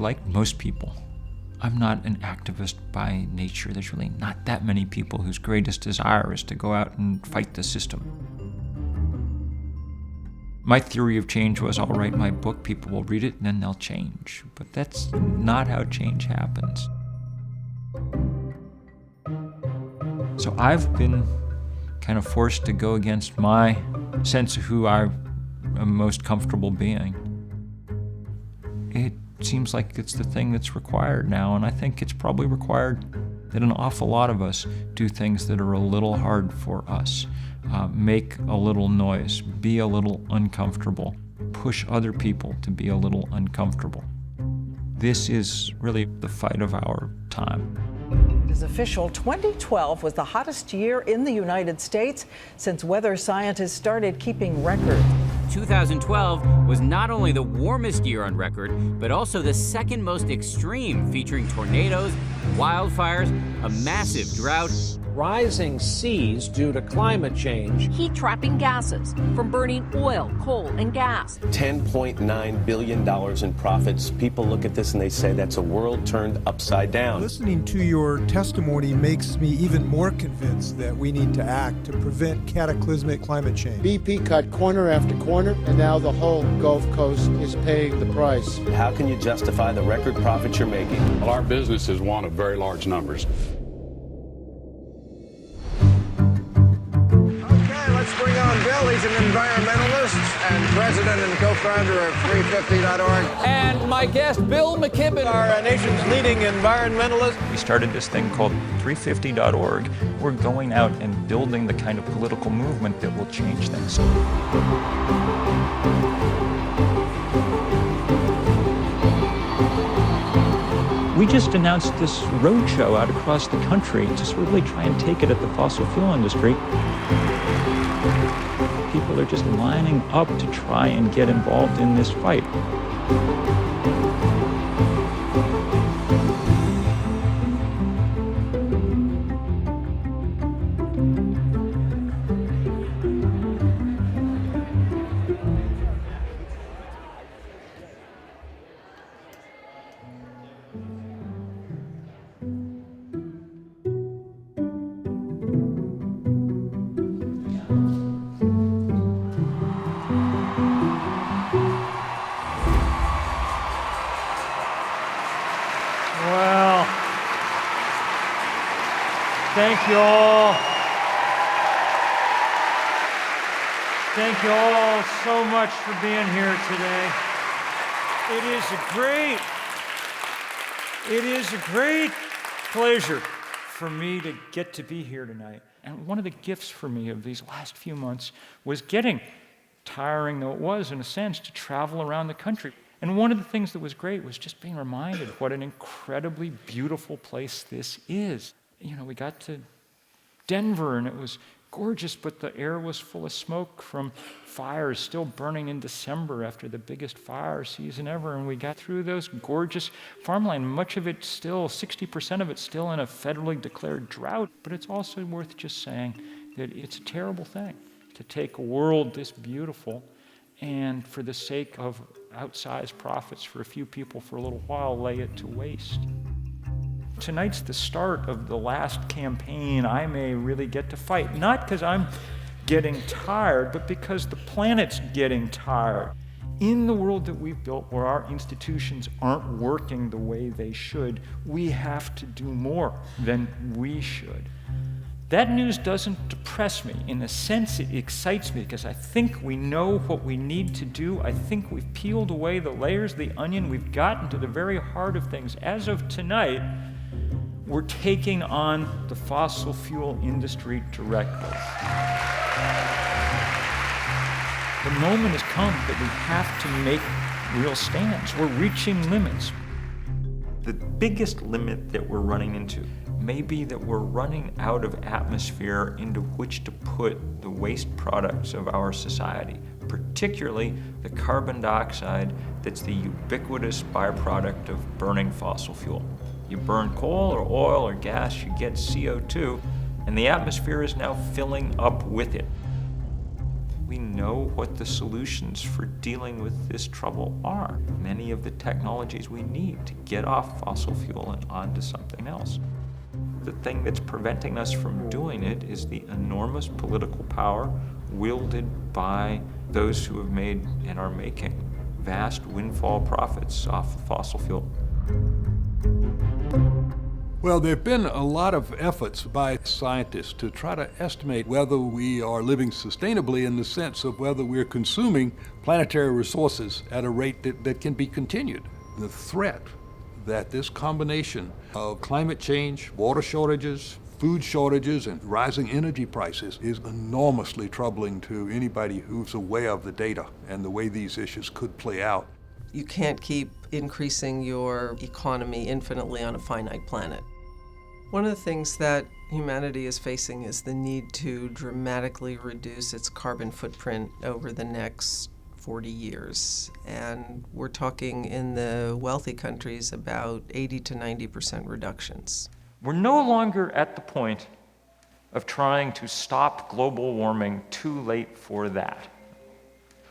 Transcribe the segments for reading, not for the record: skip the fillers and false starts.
like most people, I'm not an activist by nature. There's really not that many people whose greatest desire is to go out and fight the system. My theory of change was, I'll write my book, people will read it, and then they'll change. But that's not how change happens. So I've been kind of forced to go against my sense of who I am most comfortable being. It seems like it's the thing that's required now, and I think it's probably required that an awful lot of us do things that are a little hard for us. Make a little noise, be a little uncomfortable, push other people to be a little uncomfortable. This is really the fight of our time. It is official, 2012 was the hottest year in the United States since weather scientists started keeping records. 2012 was not only the warmest year on record, but also the second most extreme, featuring tornadoes, wildfires, a massive drought, rising seas due to climate change, heat-trapping gases from burning oil, coal, and gas. $10.9 billion in profits. People look at this and they say that's a world turned upside down. Listening to your testimony makes me even more convinced that we need to act to prevent cataclysmic climate change. BP cut corner after corner, and now the whole Gulf Coast is paying the price. How can you justify the record profits you're making? Well, our business is one of very large numbers. Let's bring on Bill. He's an environmentalist and president and co-founder of 350.org. and my guest, Bill McKibben, Our nation's leading environmentalist. We started this thing called 350.org. We're going out and building the kind of political movement that will change things. We just announced this roadshow out across the country to really try and take it at the fossil fuel industry. People are just lining up to try and get involved in this fight. Well, thank you all. Thank you all so much for being here today. It is a great pleasure for me to get to be here tonight. And one of the gifts for me of these last few months was getting, tiring though it was in a sense, to travel around the country. And one of the things that was great was just being reminded what an incredibly beautiful place this is. You know, we got to Denver and it was gorgeous, but the air was full of smoke from fires still burning in December after the biggest fire season ever. And we got through those gorgeous farmland, much of it still, 60% of it still in a federally declared drought. But it's also worth just saying that it's a terrible thing to take a world this beautiful and for the sake of outsized profits for a few people for a little while, lay it to waste. Tonight's the start of the last campaign I may really get to fight, not because I'm getting tired, but because the planet's getting tired. In the world that we've built, where our institutions aren't working the way they should, we have to do more than we should. That news doesn't depress me. In a sense, it excites me because I think we know what we need to do. I think we've peeled away the layers of the onion. We've gotten to the very heart of things. As of tonight, we're taking on the fossil fuel industry directly. The moment has come that we have to make real stands. We're reaching limits. The biggest limit that we're running into may be that we're running out of atmosphere into which to put the waste products of our society, particularly the carbon dioxide that's the ubiquitous byproduct of burning fossil fuel. You burn coal or oil or gas, you get CO2, and the atmosphere is now filling up with it. we know what the solutions for dealing with this trouble are. Many of the technologies we need to get off fossil fuel and onto something else. The thing that's preventing us from doing it is the enormous political power wielded by those who have made and are making vast windfall profits off of fossil fuel. Well, there have been a lot of efforts by scientists to try to estimate whether we are living sustainably in the sense of whether we're consuming planetary resources at a rate that can be continued. The threat that this combination of climate change, water shortages, food shortages, and rising energy prices is enormously troubling to anybody who's aware of the data and the way these issues could play out. You can't keep increasing your economy infinitely on a finite planet. One of the things that humanity is facing is the need to dramatically reduce its carbon footprint over the next 40 years. And we're talking in the wealthy countries about 80 to 90% reductions. We're no longer at the point of trying to stop global warming, too late for that.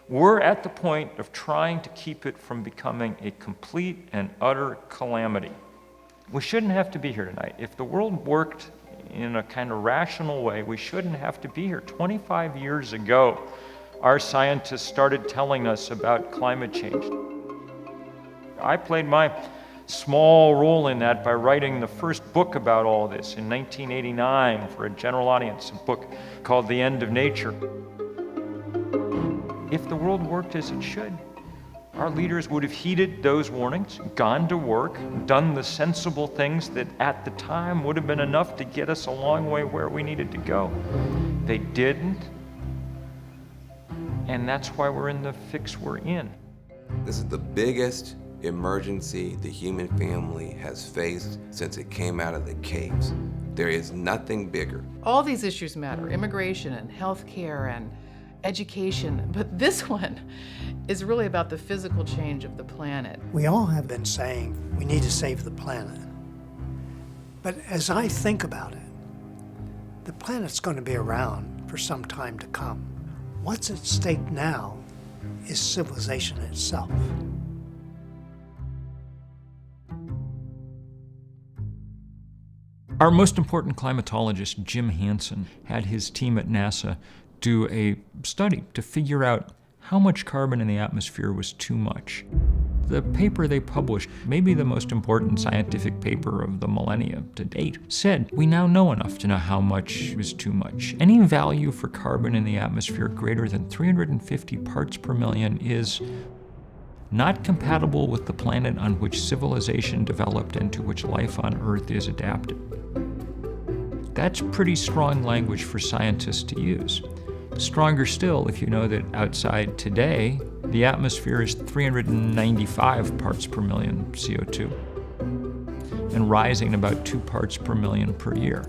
We're at the point of trying to keep it from becoming a complete and utter calamity. We shouldn't have to be here tonight. If the world worked in a kind of rational way, we shouldn't have to be here. 25 years ago, our scientists started telling us about climate change. I played my small role in that by writing the first book about all this in 1989 for a general audience, a book called The End of Nature. If the world worked as it should, our leaders would have heeded those warnings, gone to work, done the sensible things that at the time would have been enough to get us a long way where we needed to go. They didn't, and that's why we're in the fix we're in. This is the biggest emergency the human family has faced since it came out of the caves. There is nothing bigger. All these issues matter, immigration and healthcare and education, but this one is really about the physical change of the planet. We all have been saying we need to save the planet. But as I think about it, the planet's going to be around for some time to come. What's at stake now is civilization itself. Our most important climatologist, Jim Hansen, had his team at NASA do a study to figure out how much carbon in the atmosphere was too much. The paper they published, maybe the most important scientific paper of the millennia to date, said we now know enough to know how much is too much. Any value for carbon in the atmosphere greater than 350 parts per million is not compatible with the planet on which civilization developed and to which life on Earth is adapted. That's pretty strong language for scientists to use. Stronger still if you know that outside today, the atmosphere is 395 parts per million CO2 and rising about 2 parts per million per year.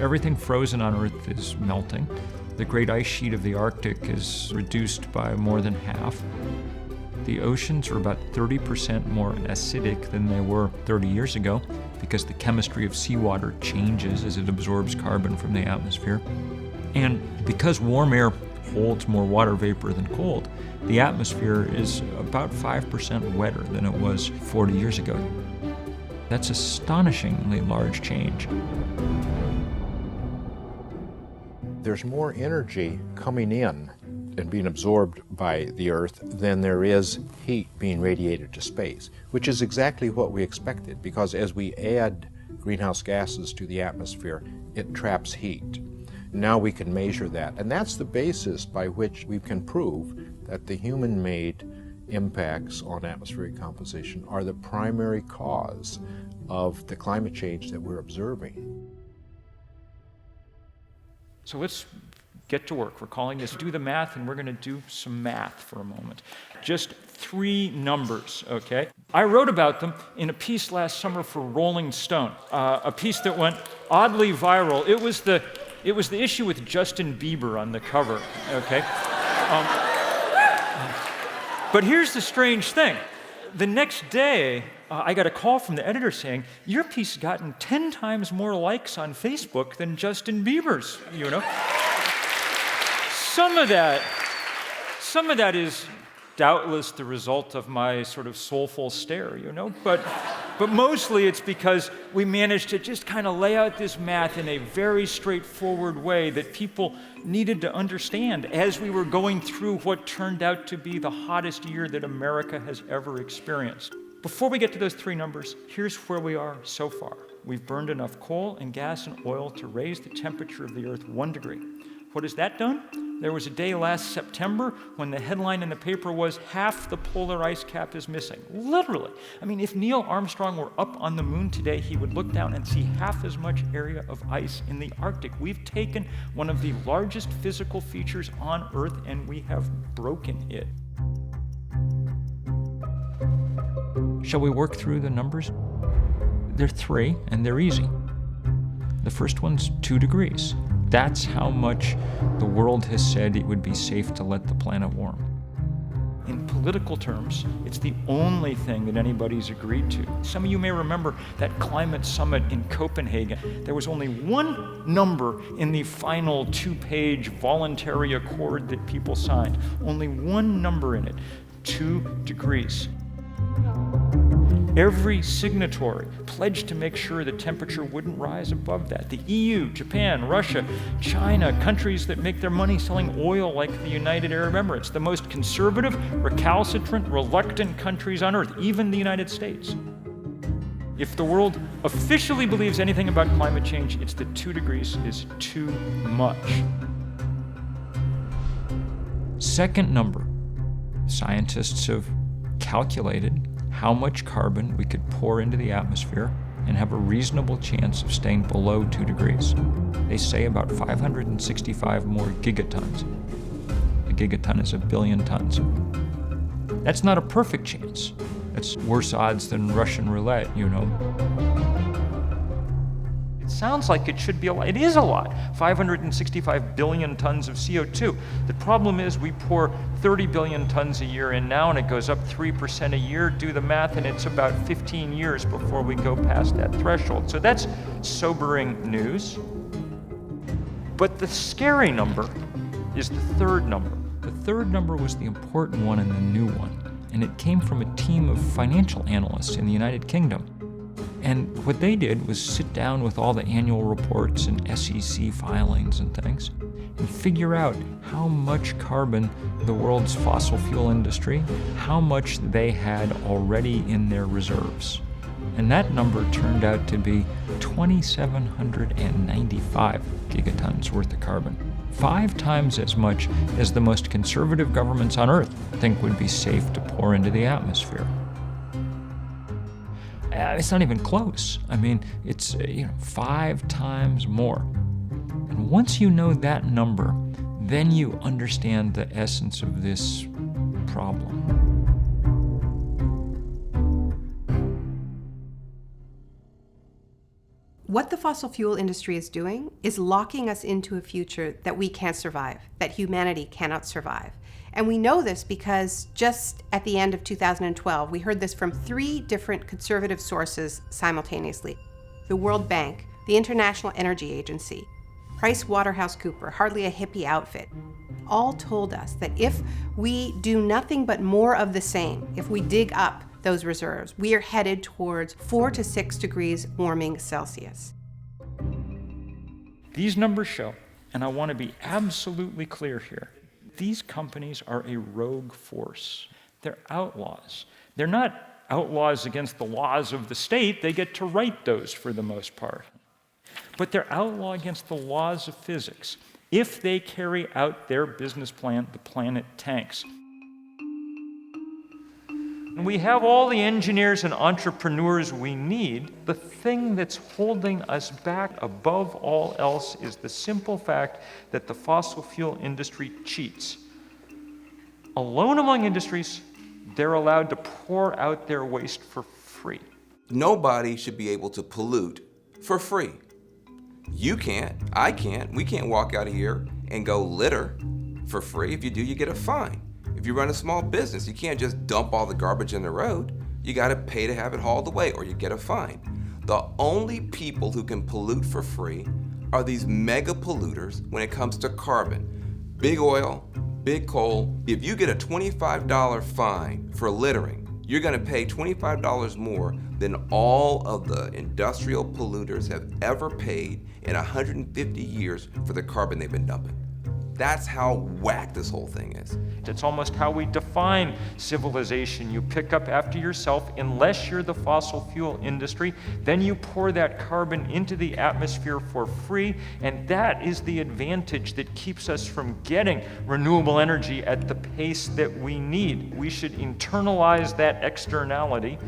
Everything frozen on Earth is melting. The great ice sheet of the Arctic is reduced by more than half. The oceans are about 30% more acidic than they were 30 years ago because the chemistry of seawater changes as it absorbs carbon from the atmosphere. And because warm air holds more water vapor than cold, the atmosphere is about 5% wetter than it was 40 years ago. That's astonishingly large change. There's more energy coming in and being absorbed by the Earth than there is heat being radiated to space, which is exactly what we expected, because as we add greenhouse gases to the atmosphere, it traps heat. Now we can measure that, and that's the basis by which we can prove that the human-made impacts on atmospheric composition are the primary cause of the climate change that we're observing. So let's get to work. We're calling this Do the Math, and we're going to do some math for a moment. Just 3 numbers, okay? I wrote about them in a piece last summer for Rolling Stone, a piece that went oddly viral. It was the issue with Justin Bieber on the cover, okay? But here's the strange thing. The next day, I got a call from the editor saying, your piece has gotten 10 times more likes on Facebook than Justin Bieber's, you know? some of that is doubtless the result of my sort of soulful stare, you know? But mostly it's because we managed to just kind of lay out this math in a very straightforward way that people needed to understand as we were going through what turned out to be the hottest year that America has ever experienced. Before we get to those three numbers, here's where we are so far. We've burned enough coal and gas and oil to raise the temperature of the Earth 1 degree. What has that done? There was a day last September when the headline in the paper was, half the polar ice cap is missing. Literally. I mean, if Neil Armstrong were up on the moon today, he would look down and see half as much area of ice in the Arctic. We've taken one of the largest physical features on Earth and we have broken it. Shall we work through the numbers? They're three, and they're easy. The first one's 2 degrees. That's how much the world has said it would be safe to let the planet warm. In political terms, it's the only thing that anybody's agreed to. Some of you may remember that climate summit in Copenhagen. There was only one number in the final 2-page voluntary accord that people signed. Only one number in it, 2 degrees. Every signatory pledged to make sure the temperature wouldn't rise above that. The EU, Japan, Russia, China, countries that make their money selling oil like the United Arab Emirates, the most conservative, recalcitrant, reluctant countries on Earth, even the United States. If the world officially believes anything about climate change, it's that 2 degrees is too much. Second number, scientists have calculated how much carbon we could pour into the atmosphere and have a reasonable chance of staying below 2 degrees. They say about 565 more gigatons. A gigaton is 1 billion tons. That's not a perfect chance. That's worse odds than Russian roulette, you know. It sounds like it should be a lot. It is a lot. 565 billion tons of CO2. The problem is we pour 30 billion tons a year in now, and it goes up 3% a year. Do the math, and it's about 15 years before we go past that threshold. So that's sobering news. But the scary number is the third number. The third number was the important one and the new one, and it came from a team of financial analysts in the United Kingdom. And what they did was sit down with all the annual reports and SEC filings and things and figure out how much carbon the world's fossil fuel industry, how much they had already in their reserves. And that number turned out to be 2,795 gigatons worth of carbon. 5 times as much as the most conservative governments on Earth think would be safe to pour into the atmosphere. It's not even close. I mean, it's 5 times more. And once you know that number, then you understand the essence of this problem. What the fossil fuel industry is doing is locking us into a future that we can't survive, that humanity cannot survive. And we know this because just at the end of 2012, we heard this from 3 different conservative sources simultaneously. The World Bank, the International Energy Agency, PricewaterhouseCoopers, hardly a hippie outfit, all told us that if we do nothing but more of the same, if we dig up those reserves, we are headed towards 4 to 6 degrees warming Celsius. These numbers show, and I want to be absolutely clear here, these companies are a rogue force. They're outlaws. They're not outlaws against the laws of the state. They get to write those for the most part. But they're outlaw against the laws of physics. If they carry out their business plan, the planet tanks. And we have all the engineers and entrepreneurs we need. The thing that's holding us back above all else is the simple fact that the fossil fuel industry cheats. Alone among industries, they're allowed to pour out their waste for free. Nobody should be able to pollute for free. You can't, I can't, we can't walk out of here and go litter for free. If you do, you get a fine. If you run a small business, you can't just dump all the garbage in the road. You gotta pay to have it hauled away or you get a fine. The only people who can pollute for free are these mega polluters when it comes to carbon. Big oil, big coal. If you get a $25 fine for littering, you're gonna pay $25 more than all of the industrial polluters have ever paid in 150 years for the carbon they've been dumping. That's how whack this whole thing is. It's almost how we define civilization. You pick up after yourself, unless you're the fossil fuel industry, then you pour that carbon into the atmosphere for free, and that is the advantage that keeps us from getting renewable energy at the pace that we need. We should internalize that externality.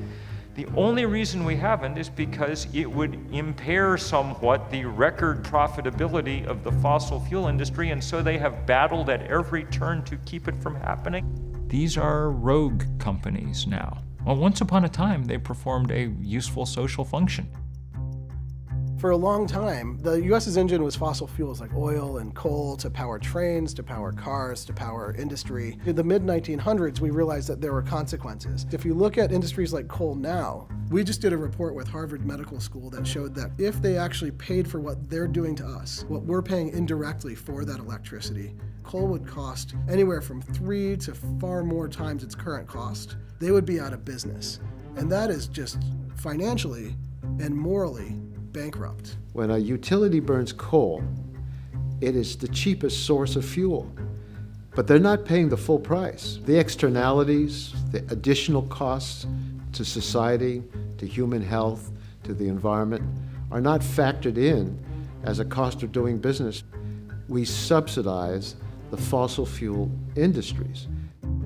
The only reason we haven't is because it would impair somewhat the record profitability of the fossil fuel industry, and so they have battled at every turn to keep it from happening. These are rogue companies now. Well, once upon a time, they performed a useful social function. For a long time, the U.S.'s engine was fossil fuels like oil and coal to power trains, to power cars, to power industry. In the mid-1900s, we realized that there were consequences. If you look at industries like coal now, we just did a report with Harvard Medical School that showed that if they actually paid for what they're doing to us, what we're paying indirectly for that electricity, coal would cost anywhere from 3 to far more times its current cost. They would be out of business. And that is just financially and morally bankrupt. When a utility burns coal, it is the cheapest source of fuel. But they're not paying the full price. The externalities, the additional costs to society, to human health, to the environment, are not factored in as a cost of doing business. We subsidize the fossil fuel industries.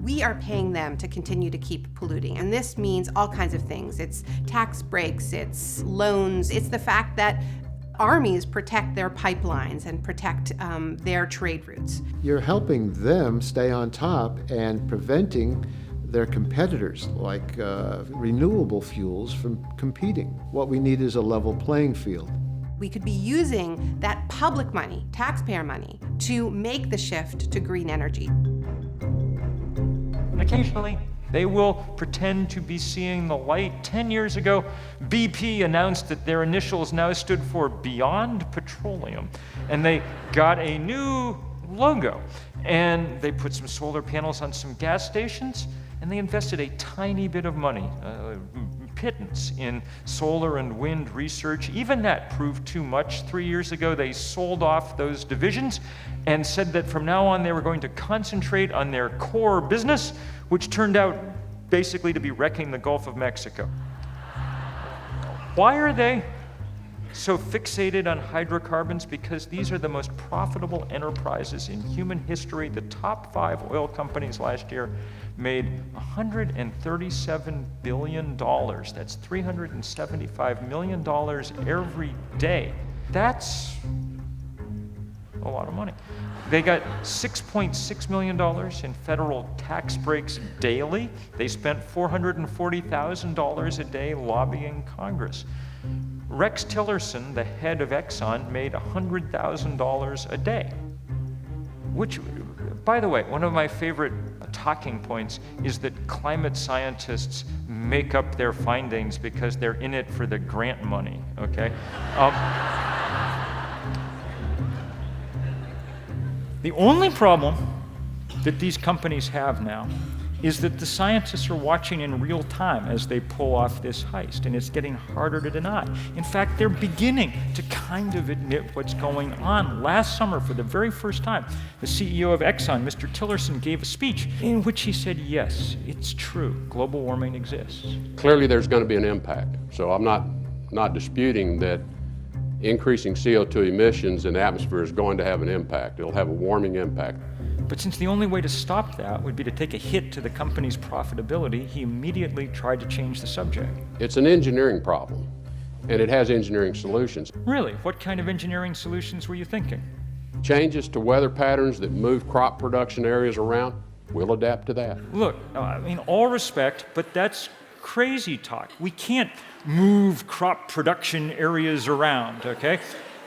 We are paying them to continue to keep polluting, and this means all kinds of things. It's tax breaks, it's loans, it's the fact that armies protect their pipelines and protect their trade routes. You're helping them stay on top and preventing their competitors, like renewable fuels, from competing. What we need is a level playing field. We could be using that public money, taxpayer money, to make the shift to green energy. And occasionally, they will pretend to be seeing the light. 10 years ago, BP announced that their initials now stood for Beyond Petroleum, and they got a new logo. And they put some solar panels on some gas stations, and they invested a tiny bit of money, pittance, in solar and wind research. Even that proved too much. 3 years ago, they sold off those divisions and said that from now on they were going to concentrate on their core business, which turned out basically to be wrecking the Gulf of Mexico. Why are they so fixated on hydrocarbons? Because these are the most profitable enterprises in human history. The top 5 oil companies last year made $137 billion. That's $375 million every day. That's a lot of money. They got $6.6 million in federal tax breaks daily. They spent $440,000 a day lobbying Congress. Rex Tillerson, the head of Exxon, made $100,000 a day, which, by the way, one of my favorite talking points is that climate scientists make up their findings because they're in it for the grant money, okay? The only problem that these companies have now is that the scientists are watching in real time as they pull off this heist, and it's getting harder to deny. In fact, they're beginning to kind of admit what's going on. Last summer, for the very first time, the CEO of Exxon, Mr. Tillerson, gave a speech in which he said, yes, it's true, global warming exists. Clearly there's going to be an impact. So I'm not disputing that increasing CO2 emissions in the atmosphere is going to have an impact. It'll have a warming impact. But since the only way to stop that would be to take a hit to the company's profitability, he immediately tried to change the subject. It's an engineering problem, and it has engineering solutions. Really? What kind of engineering solutions were you thinking? Changes to weather patterns that move crop production areas around, we'll adapt to that. Look, I mean, all respect, but that's crazy talk. We can't move crop production areas around, okay?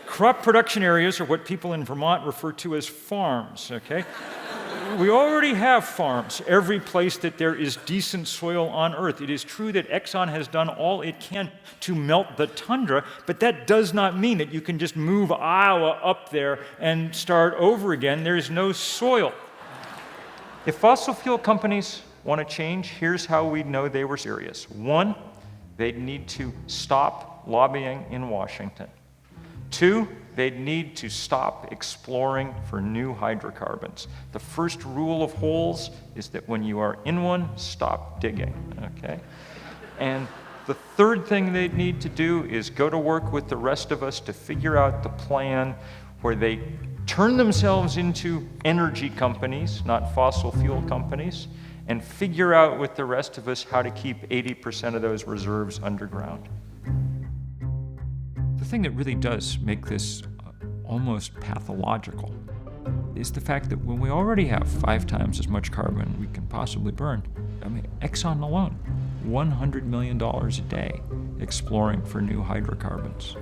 Crop production areas are what people in Vermont refer to as farms, okay? We already have farms every place that there is decent soil on Earth. It is true that Exxon has done all it can to melt the tundra, but that does not mean that you can just move Iowa up there and start over again. There's no soil. If fossil fuel companies want to change, here's how we know they were serious. One, they'd need to stop lobbying in Washington. Two, they'd need to stop exploring for new hydrocarbons. The first rule of holes is that when you are in one, stop digging, okay? And the third thing they'd need to do is go to work with the rest of us to figure out the plan where they turn themselves into energy companies, not fossil fuel companies, and figure out with the rest of us how to keep 80% of those reserves underground. The thing that really does make this almost pathological is the fact that when we already have 5 times as much carbon we can possibly burn, I mean, Exxon alone, $100 million a day exploring for new hydrocarbons.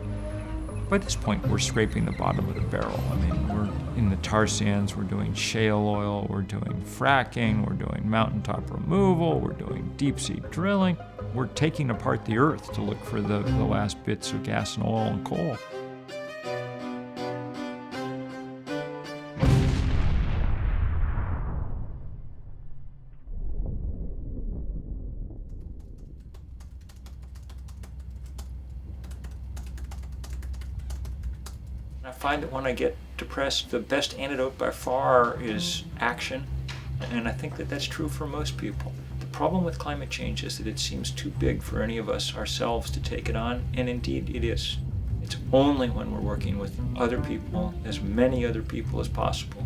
By this point, we're scraping the bottom of the barrel. I mean, we're in the tar sands, we're doing shale oil, we're doing fracking, we're doing mountaintop removal, we're doing deep sea drilling. We're taking apart the earth to look for the last bits of gas and oil and coal. I find that when I get depressed, the best antidote by far is action, and I think that that's true for most people. The problem with climate change is that it seems too big for any of us ourselves to take it on, and indeed it is. It's only when we're working with other people, as many other people as possible,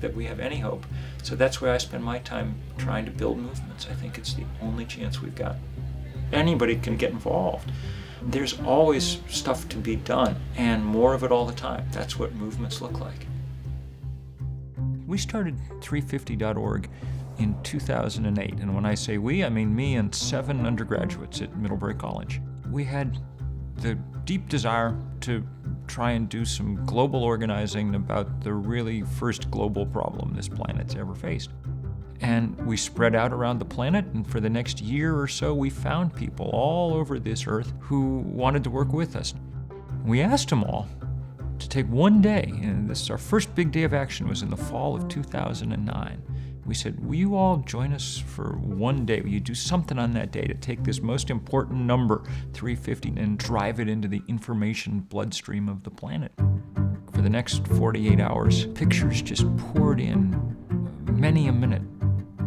that we have any hope. So that's why I spend my time trying to build movements. I think it's the only chance we've got. Anybody can get involved. There's always stuff to be done, and more of it all the time. That's what movements look like. We started 350.org in 2008, and when I say we, I mean me and 7 undergraduates at Middlebury College. We had the deep desire to try and do some global organizing about the really first global problem this planet's ever faced. And we spread out around the planet, and for the next year or so, we found people all over this earth who wanted to work with us. We asked them all to take one day, and this, our first big day of action was in the fall of 2009. We said, will you all join us for one day? Will you do something on that day to take this most important number, 350, and drive it into the information bloodstream of the planet? For the next 48 hours, pictures just poured in, many a minute.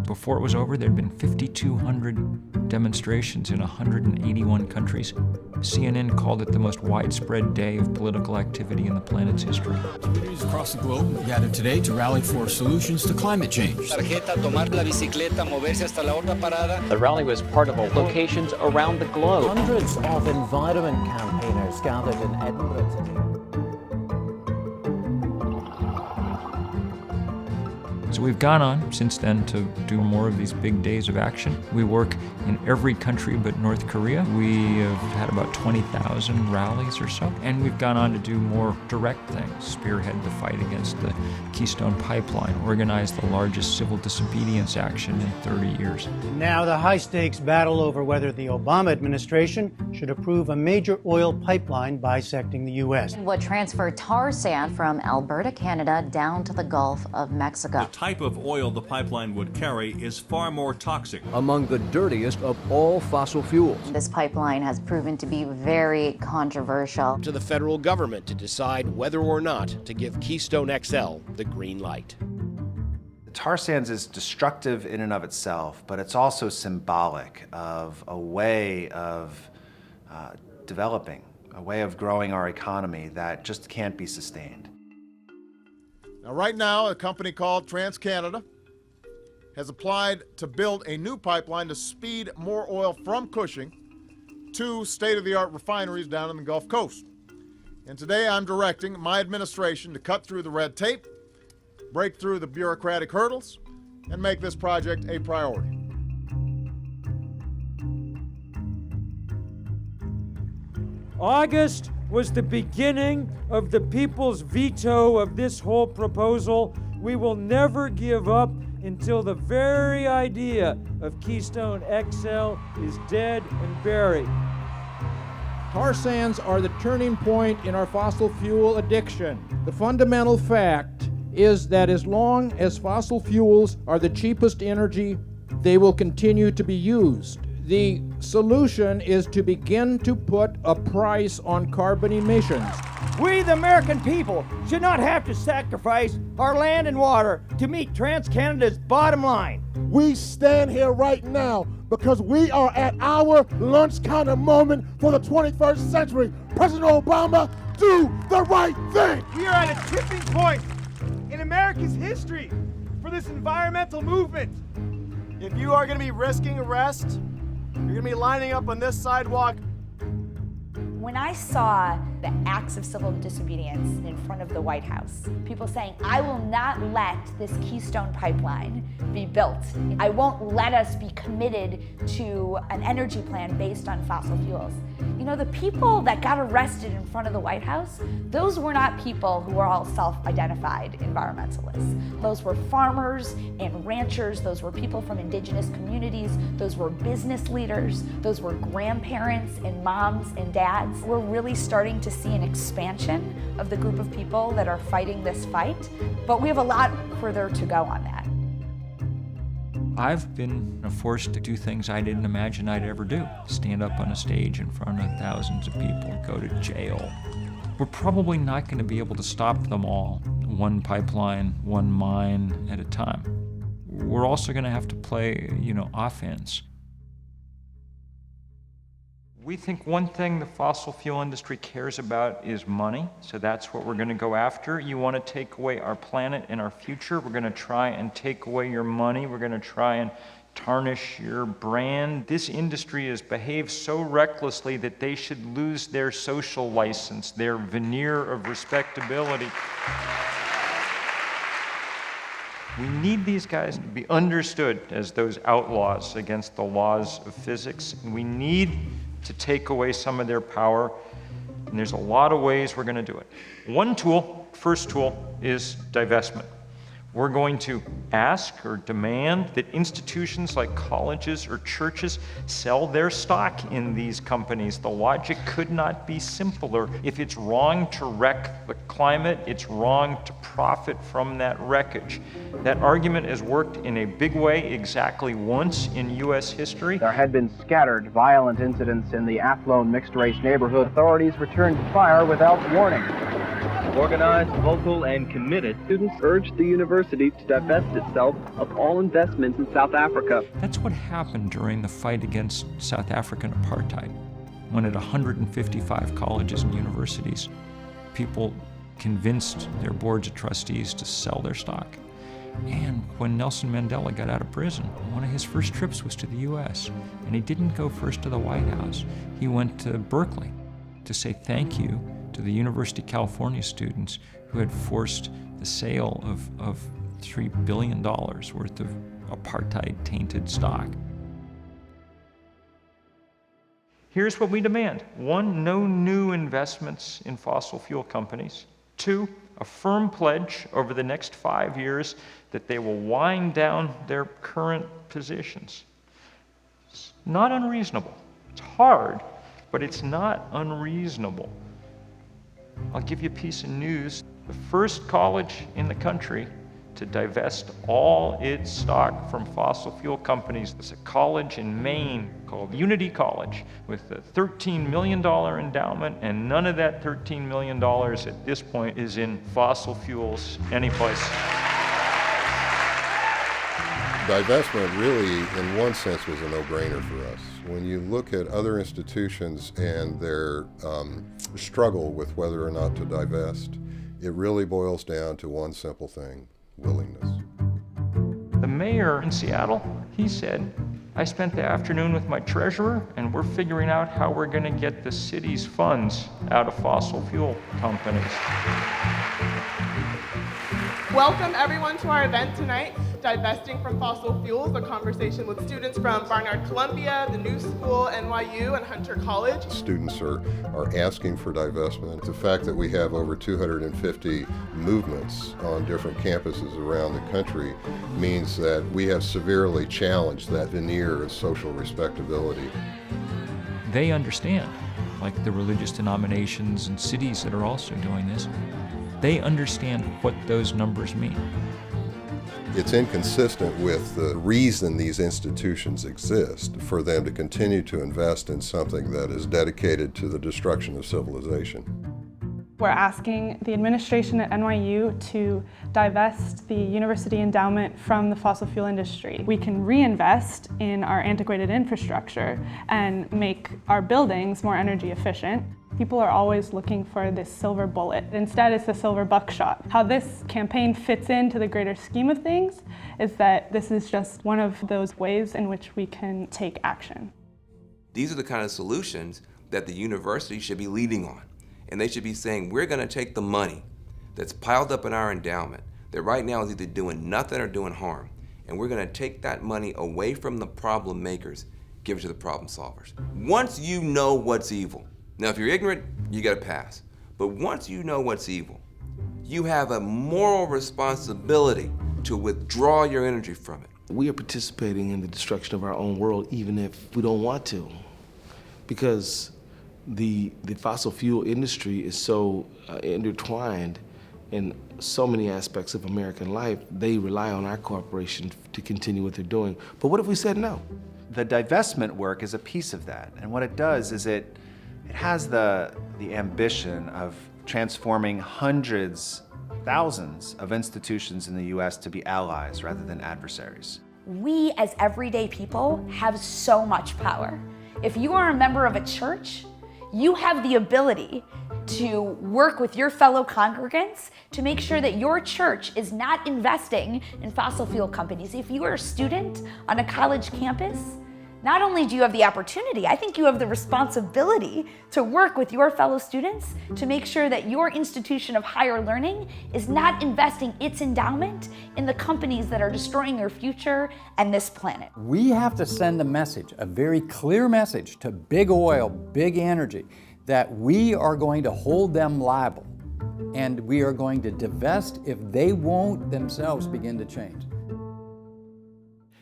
Before it was over, there'd been 5,200 demonstrations in 181 countries. CNN called it the most widespread day of political activity in the planet's history. Communities across the globe gathered today to rally for solutions to climate change. The rally was part of locations around the globe. Hundreds of environment campaigners gathered in Edinburgh today. So we've gone on since then to do more of these big days of action. We work in every country but North Korea. We have had about 20,000 rallies or so, and we've gone on to do more direct things, spearhead the fight against the Keystone Pipeline, organize the largest civil disobedience action in 30 years. Now the high-stakes battle over whether the Obama administration should approve a major oil pipeline bisecting the U.S. Would transfer tar sand from Alberta, Canada, down to the Gulf of Mexico. The type of oil the pipeline would carry is far more toxic. Among the dirtiest of all fossil fuels. This pipeline has proven to be very controversial. To the federal government to decide whether or not to give Keystone XL the green light. The tar sands is destructive in and of itself, but it's also symbolic of a way of developing, a way of growing our economy that just can't be sustained. Now, right now, a company called TransCanada has applied to build a new pipeline to speed more oil from Cushing to state-of-the-art refineries down in the Gulf Coast. And today I'm directing my administration to cut through the red tape, break through the bureaucratic hurdles, and make this project a priority. August was the beginning of the people's veto of this whole proposal We will never give up until the very idea of Keystone XL is dead and buried. Tar sands are the turning point in our fossil fuel addiction. The fundamental fact is that as long as fossil fuels are the cheapest energy, they will continue to be used. The solution is to begin to put a price on carbon emissions. We, the American people, should not have to sacrifice our land and water to meet TransCanada's bottom line. We stand here right now because we are at our lunch counter moment for the 21st century. President Obama, do the right thing. We are at a tipping point in America's history for this environmental movement. If you are going to be risking arrest, you're going to be lining up on this sidewalk. When I saw the acts of civil disobedience in front of the White House, people saying, I will not let this Keystone Pipeline be built. I won't let us be committed to an energy plan based on fossil fuels. You know, the people that got arrested in front of the White House, those were not people who were all self-identified environmentalists. Those were farmers and ranchers. Those were people from indigenous communities. Those were business leaders. Those were grandparents and moms and dads. We're really starting to see an expansion of the group of people that are fighting this fight, but we have a lot further to go on that. I've been forced to do things I didn't imagine I'd ever do. Stand up on a stage in front of thousands of people, go to jail. We're probably not going to be able to stop them all, one pipeline, one mine at a time. We're also going to have to play, offense. We think one thing the fossil fuel industry cares about is money, so that's what we're going to go after. You want to take away our planet and our future, we're going to try and take away your money, we're going to try and tarnish your brand. This industry has behaved so recklessly that they should lose their social license, their veneer of respectability. We need these guys to be understood as those outlaws against the laws of physics. We need to take away some of their power, and there's a lot of ways we're going to do it. One tool, first tool, is divestment. We're going to ask or demand that institutions like colleges or churches sell their stock in these companies. The logic could not be simpler. If it's wrong to wreck the climate, it's wrong to profit from that wreckage. That argument has worked in a big way exactly once in U.S. history. There had been scattered violent incidents in the Athlone mixed-race neighborhood. Authorities returned fire without warning. Organized, vocal, and committed, students urged the university to divest itself of all investments in South Africa. That's what happened during the fight against South African apartheid, when at 155 colleges and universities, people convinced their boards of trustees to sell their stock. And when Nelson Mandela got out of prison, one of his first trips was to the U.S., and he didn't go first to the White House. He went to Berkeley to say thank you to the University of California students who had forced the sale of $3 billion worth of apartheid-tainted stock. Here's what we demand. 1, no new investments in fossil fuel companies. 2, a firm pledge over the next 5 years that they will wind down their current positions. It's not unreasonable. It's hard, but it's not unreasonable. I'll give you a piece of news. The first college in the country to divest all its stock from fossil fuel companies is a college in Maine called Unity College with a $13 million endowment, and none of that $13 million at this point is in fossil fuels anyplace. Divestment really, in one sense, was a no-brainer for us. When you look at other institutions and their struggle with whether or not to divest, it really boils down to one simple thing: willingness. The mayor in Seattle, he said, I spent the afternoon with my treasurer, and we're figuring out how we're going to get the city's funds out of fossil fuel companies. Welcome everyone to our event tonight. divesting from fossil fuels, a conversation with students from Barnard Columbia, the New School, NYU, and Hunter College. Students are asking for divestment. The fact that we have over 250 movements on different campuses around the country means that we have severely challenged that veneer of social respectability. They understand, like the religious denominations and cities that are also doing this, they understand what those numbers mean. It's inconsistent with the reason these institutions exist, for them to continue to invest in something that is dedicated to the destruction of civilization. We're asking the administration at NYU to divest the university endowment from the fossil fuel industry. We can reinvest in our antiquated infrastructure and make our buildings more energy efficient. People are always looking for this silver bullet. Instead, it's the silver buckshot. How this campaign fits into the greater scheme of things is that this is just one of those ways in which we can take action. These are the kind of solutions that the university should be leading on. And they should be saying, we're going to take the money that's piled up in our endowment that right now is either doing nothing or doing harm, and we're going to take that money away from the problem makers, give it to the problem solvers. Once you know what's evil, now if you're ignorant, you got to pass. But once you know what's evil, you have a moral responsibility to withdraw your energy from it. We are participating in the destruction of our own world even if we don't want to, because the fossil fuel industry is so intertwined in so many aspects of American life. They rely on our corporation to continue what they're doing. But what if we said no? The divestment work is a piece of that. And what it does is it has the ambition of transforming hundreds, thousands of institutions in the US to be allies rather than adversaries. We as everyday people have so much power. If you are a member of a church, you have the ability to work with your fellow congregants to make sure that your church is not investing in fossil fuel companies. If you are a student on a college campus, not only do you have the opportunity, I think you have the responsibility to work with your fellow students to make sure that your institution of higher learning is not investing its endowment in the companies that are destroying your future and this planet. We have to send a message, a very clear message to big oil, big energy, that we are going to hold them liable and we are going to divest if they won't themselves begin to change.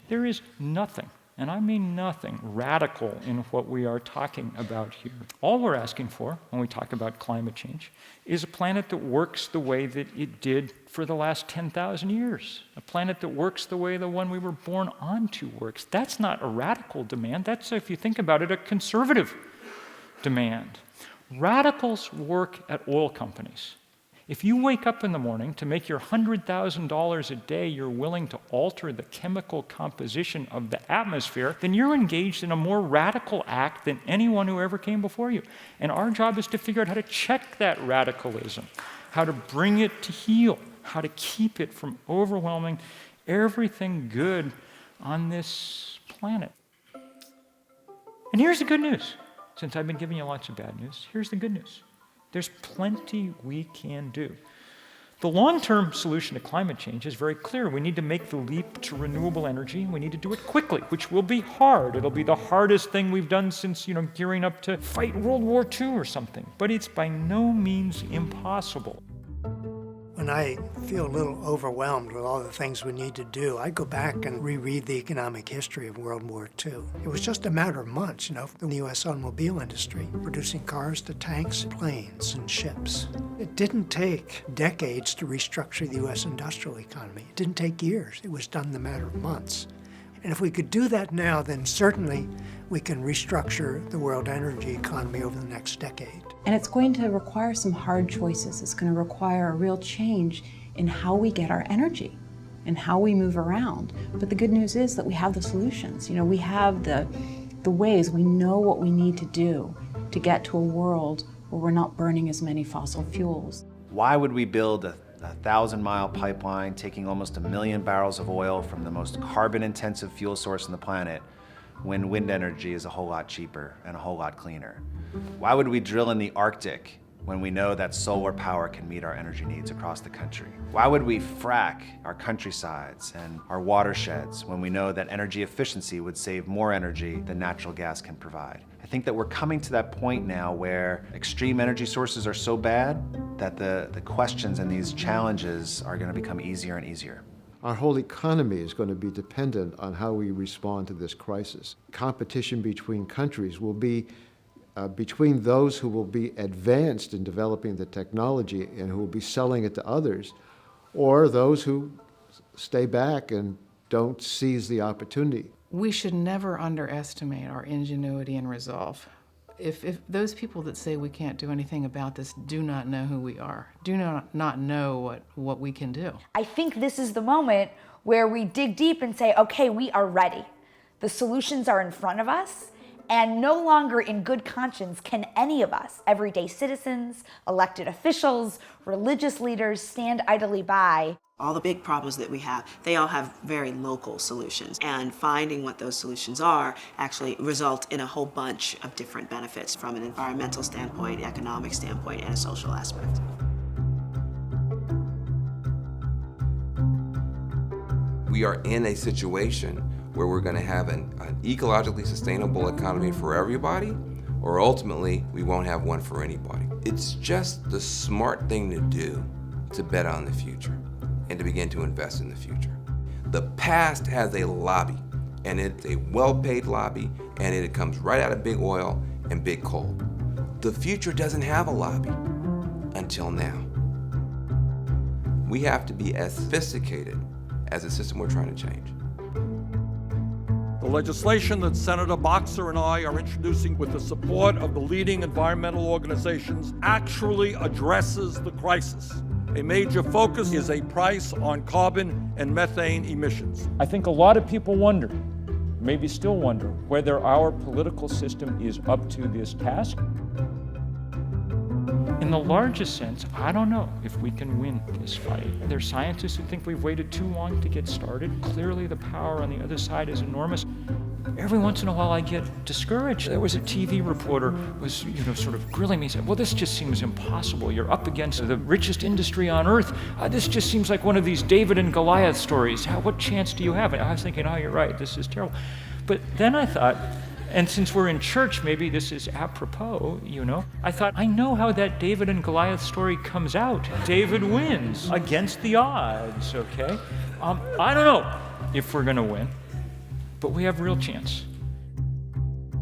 There is nothing, and I mean nothing, radical in what we are talking about here. All we're asking for when we talk about climate change is a planet that works the way that it did for the last 10,000 years. A planet that works the way the one we were born onto works. That's not a radical demand. That's, if you think about it, a conservative demand. Radicals work at oil companies. If you wake up in the morning to make your $100,000 a day, you're willing to alter the chemical composition of the atmosphere, then you're engaged in a more radical act than anyone who ever came before you. And our job is to figure out how to check that radicalism, how to bring it to heel, how to keep it from overwhelming everything good on this planet. And here's the good news. Since I've been giving you lots of bad news, here's the good news. There's plenty we can do. The long-term solution to climate change is very clear. We need to make the leap to renewable energy. We need to do it quickly, which will be hard. It'll be the hardest thing we've done since, gearing up to fight World War II or something. But it's by no means impossible. When I feel a little overwhelmed with all the things we need to do, I go back and reread the economic history of World War II. It was just a matter of months, for the U.S. automobile industry, producing cars to tanks, planes, and ships. It didn't take decades to restructure the U.S. industrial economy. It didn't take years. It was done in a matter of months. And if we could do that now, then certainly we can restructure the world energy economy over the next decade. And it's going to require some hard choices. It's going to require a real change in how we get our energy and how we move around. But the good news is that we have the solutions. We have the ways, we know what we need to do to get to a world where we're not burning as many fossil fuels. Why would we build a 1,000-mile pipeline taking almost 1 million barrels of oil from the most carbon-intensive fuel source on the planet when wind energy is a whole lot cheaper and a whole lot cleaner? Why would we drill in the Arctic when we know that solar power can meet our energy needs across the country? Why would we frack our countrysides and our watersheds when we know that energy efficiency would save more energy than natural gas can provide? I think that we're coming to that point now where extreme energy sources are so bad that the questions and these challenges are going to become easier and easier. Our whole economy is going to be dependent on how we respond to this crisis. Competition between countries will be between those who will be advanced in developing the technology and who will be selling it to others, or those who stay back and don't seize the opportunity. We should never underestimate our ingenuity and resolve. If those people that say we can't do anything about this do not know who we are, do not know what we can do. I think this is the moment where we dig deep and say, okay, we are ready. The solutions are in front of us, and no longer in good conscience can any of us, everyday citizens, elected officials, religious leaders, stand idly by. All the big problems that we have, they all have very local solutions. And finding what those solutions are actually result in a whole bunch of different benefits from an environmental standpoint, economic standpoint, and a social aspect. We are in a situation where we're going to have an ecologically sustainable economy for everybody, or ultimately we won't have one for anybody. It's just the smart thing to do to bet on the future and to begin to invest in the future. The past has a lobby, and it's a well-paid lobby, and it comes right out of big oil and big coal. The future doesn't have a lobby until now. We have to be as sophisticated as the system we're trying to change. The legislation that Senator Boxer and I are introducing with the support of the leading environmental organizations actually addresses the crisis. A major focus is a price on carbon and methane emissions. I think a lot of people wonder, maybe still wonder, whether our political system is up to this task. In the largest sense, I don't know if we can win this fight. There are scientists who think we've waited too long to get started. Clearly the power on the other side is enormous. Every once in a while I get discouraged. There was a TV reporter who was, sort of grilling me. He said, well, this just seems impossible. You're up against the richest industry on earth. This just seems like one of these David and Goliath stories. What chance do you have? And I was thinking, oh, you're right, this is terrible. But then I thought, and since we're in church, maybe this is apropos, I thought, I know how that David and Goliath story comes out. David wins against the odds, okay? I don't know if we're gonna win, but we have real chance.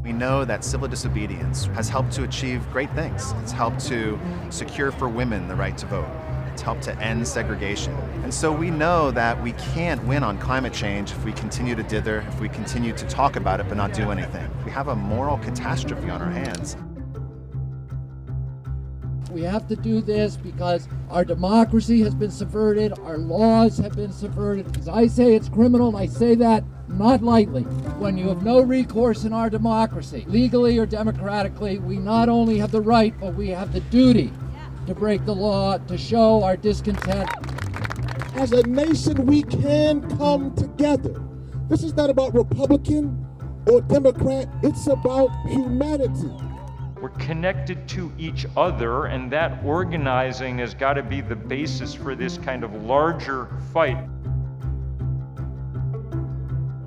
We know that civil disobedience has helped to achieve great things. It's helped to secure for women the right to vote. It's helped to end segregation. And so we know that we can't win on climate change if we continue to dither, if we continue to talk about it but not do anything. We have a moral catastrophe on our hands. We have to do this because our democracy has been subverted, our laws have been subverted. As I say it's criminal, and I say that not lightly. When you have no recourse in our democracy, legally or democratically, we not only have the right, but we have the duty to break the law, to show our discontent. As a nation, we can come together. This is not about Republican or Democrat, it's about humanity. We're connected to each other, and that organizing has got to be the basis for this kind of larger fight.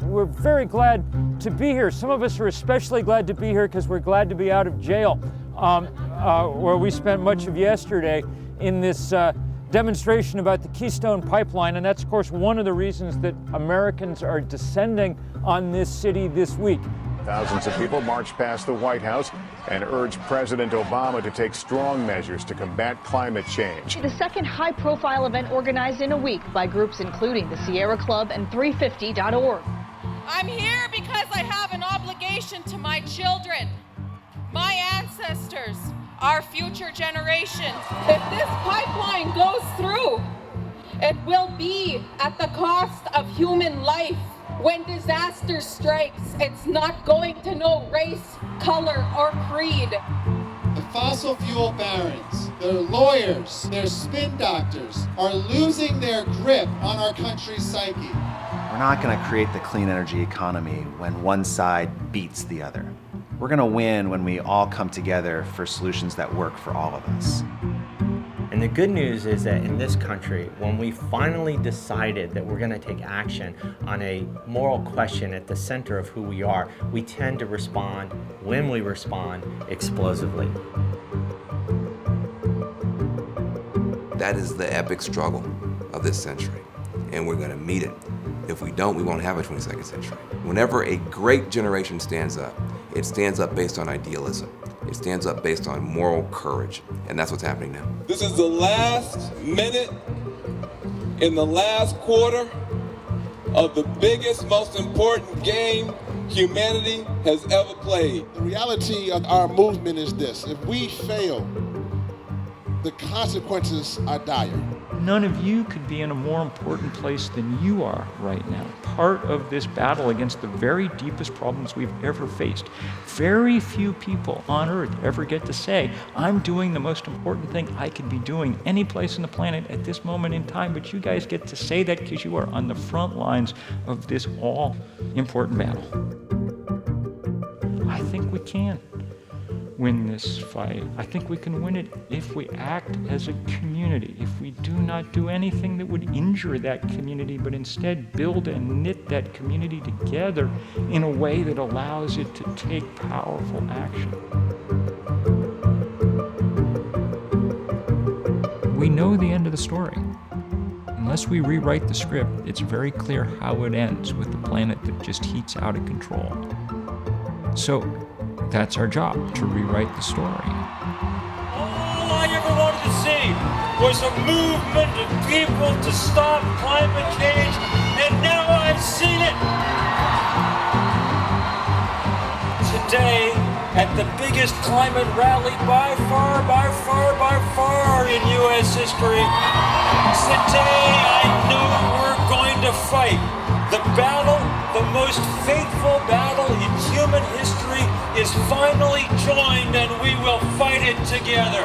We're very glad to be here. Some of us are especially glad to be here because we're glad to be out of jail, where we spent much of yesterday in this demonstration about the Keystone Pipeline, and that's, of course, one of the reasons that Americans are descending on this city this week. Thousands of people marched past the White House and urged President Obama to take strong measures to combat climate change. The second high-profile event organized in a week by groups including the Sierra Club and 350.org. I'm here because I have an obligation to my children, my ancestors, our future generations. If this pipeline goes through, it will be at the cost of human life. When disaster strikes, it's not going to know race, color, or creed. The fossil fuel barons, their lawyers, their spin doctors are losing their grip on our country's psyche. We're not going to create the clean energy economy when one side beats the other. We're going to win when we all come together for solutions that work for all of us. And the good news is that in this country, when we finally decided that we're going to take action on a moral question at the center of who we are, we tend to respond, when we respond, explosively. That is the epic struggle of this century, and we're going to meet it. If we don't, we won't have a 22nd century. Whenever a great generation stands up, it stands up based on idealism. It stands up based on moral courage, and that's what's happening now. This is the last minute in the last quarter of the biggest, most important game humanity has ever played. The reality of our movement is this: if we fail, the consequences are dire. None of you could be in a more important place than you are right now. Part of this battle against the very deepest problems we've ever faced. Very few people on Earth ever get to say, I'm doing the most important thing I could be doing any place on the planet at this moment in time, but you guys get to say that because you are on the front lines of this all-important battle. I think we can win this fight. I think we can win it if we act as a community, if we do not do anything that would injure that community, but instead build and knit that community together in a way that allows it to take powerful action. We know the end of the story. Unless we rewrite the script, it's very clear how it ends with the planet that just heats out of control. So that's our job, to rewrite the story. All I ever wanted to see was a movement of people to stop climate change, and now I've seen it. Today, at the biggest climate rally by far in U.S. history, today I know we're going to fight the battle, the most faithful battle in human history is finally joined, and we will fight it together.